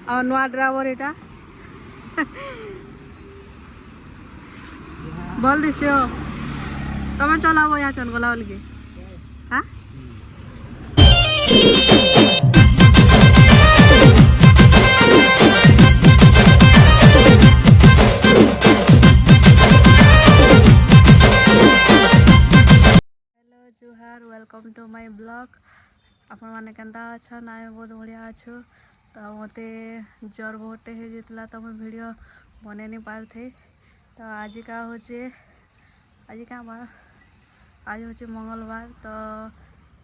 और नुआ ड्राइवर एटा बोल दिस तमें चलाबो या चन गला बोल के हाँ जुहार वेलकम टू माय ब्लॉग आपण मैंने केंता अच्छा ना बहुत बढ़िया अच्छु तो मत ज्वर बहुत हो जाता तो मैं वीडियो बने नहीं पार थे तो आज का हूँ आज क्या आज हूँ मंगलवार तो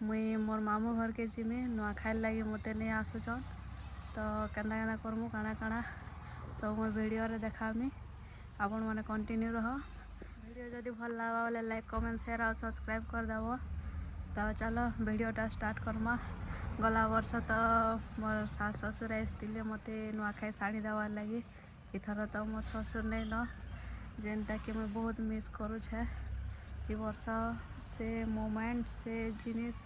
मुई मोर मामू घर के जीमी नुआ खाइल लगी मत नहीं आसुचन तो केंता केंता करमु काଣା काଣା सब मैं वीडियो रे देखामी आपण मैंने कंटिन्यू रह वीडियो जदि भल लगा बोले लाइक कमेंट शेयर और सब्सक्राइब कर देव तो चलो वीडियोटा स्टार्ट करमा गला वर्ष तो मोर सास ससुर आसते मत नुआखाई शाढ़ी देवार लगी इथर तो मोर ससुर नहीं न जेनटा कि मैं बहुत मिस करुछे ई वर्ष से मोमेंट से जिनिस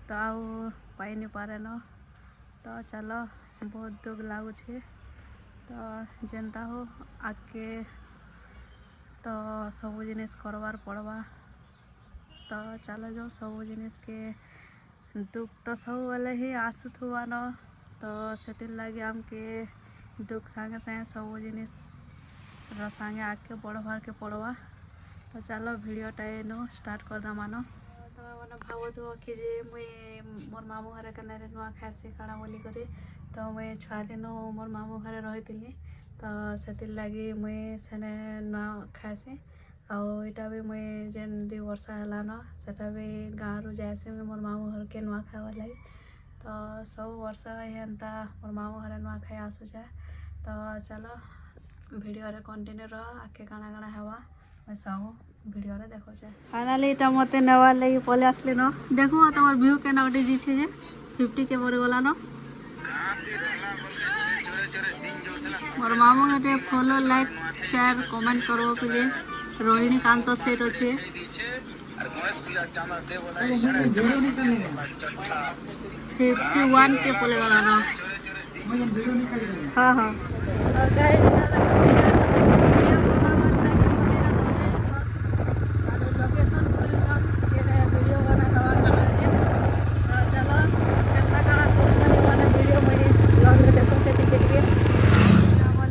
तो आउ पाई नहीं पारे न तो चलो बहुत दुख लगुचे तो जेनता हो आगे तो सब जिनिस करवार पड़वा तो चलो जो सब जिनिस के दुख तो सब वाले ही आसुथुआ न तो से लगे आमके दुख संगे संगे सब जिनिस संगे आगे बढ़वार के पड़वा तो चलो वीडियोटा एनु स्टार्ट कर दा मानो तुम मैंने भावुव कि मुई मोर मामू घर के नुआ खासी काଣା बोली करी तो मुई छुआ दिन मोर मामू घर रही तो से लगी मुई सेने नुआ खासी आईटा भी मुई जेन 2 वर्ष है न सेटा भी गाँव रू जासी मुई मोर मामू घर के नुआ खावा लगी तो सब वर्ष एंता मोर मामू घर नुआ खाई आसुचे तो चलो वीडियो रे कंटिन्यू रह आगे काଣା काଣା हेवा मैं सब वीडियो रे देखोचे फाइनली इटा मते नेवार लगी पले आसली न देखो तमर व्यू के नाउटे जी छे जे 50 के बर गला न मोर मामू घटे फॉलो लाइक शेयर कमेंट करबो प्लीज रोहिणी कांत सेट अच्छे 51 के पले गला ना हाँ हाँ लोकेशन वीडियो बना तो चलो केतना काଣା करूछन वीडियो मुझे ब्लॉग रे देखो से टिके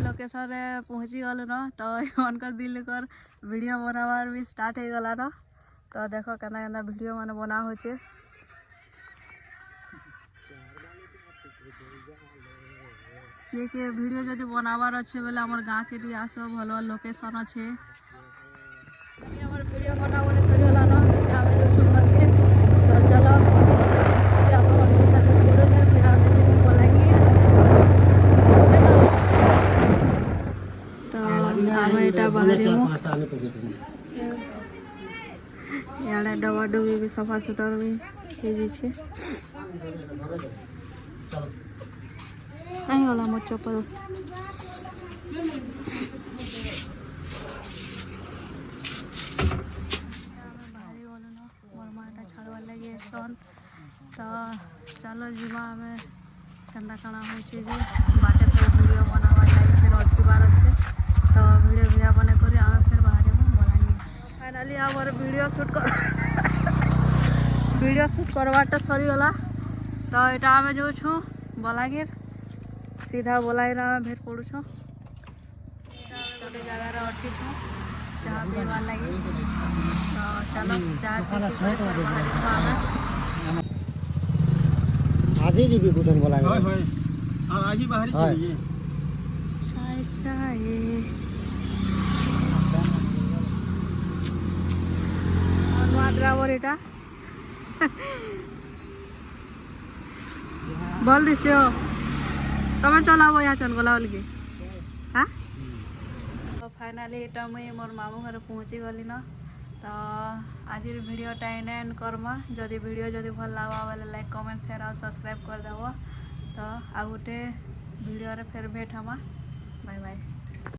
लोकेशन रे पहुँची गलु न तो उनकर दिल कर वीडियो बनावार भी स्टार्ट हो गला न तो देखो केना केना वीडियो माने बना होचे के वीडियो जदि बनावार अच्छे बेले हमर गाँव के लिए आसो भलो लोकेशन अच्छे हमर वीडियो बनावार सरी होला न आमे जो घर के तो चलो याडे डबा डुबी भी सफा सुतर भी छे कहीं गला मोर चप्पल मोर माटा छाड़वार लगे सन तो चलो जीवा में केंता काଣା होचे जे बाटे पे वीडियो बनावार लगे फिर अटकीबार अच्छे तो वीडियो बने करी आमे फिर बाहर बोलांगे फाइनली आवर वीडियो शूट करवाटा सरी गला तो एटा आमे जो छु बलांगीर सीधा बलांगीर आमे भेट पड़ू छु चले जगह रे अटकी छु चाह पीवार लगी तो चलो चाह आज ही जीबी कुटन बलांगीर हां हां आज ही बाहर चलिए चाय चाय ड्राइवर एटा बोल दिस तमें चलाबो या चन गला बोल के हाँ तो फाइनली एटा मुई मोर मामू घर पहुँची गली न तो आज वीडियोटा एंड करमा जदि वीडियो जदि भल लगा बोले लाइक कमेंट शेयर और सब्सक्राइब कर देव तो आ गोटे वीडियो रे फिर भेट हमा बाय बाय।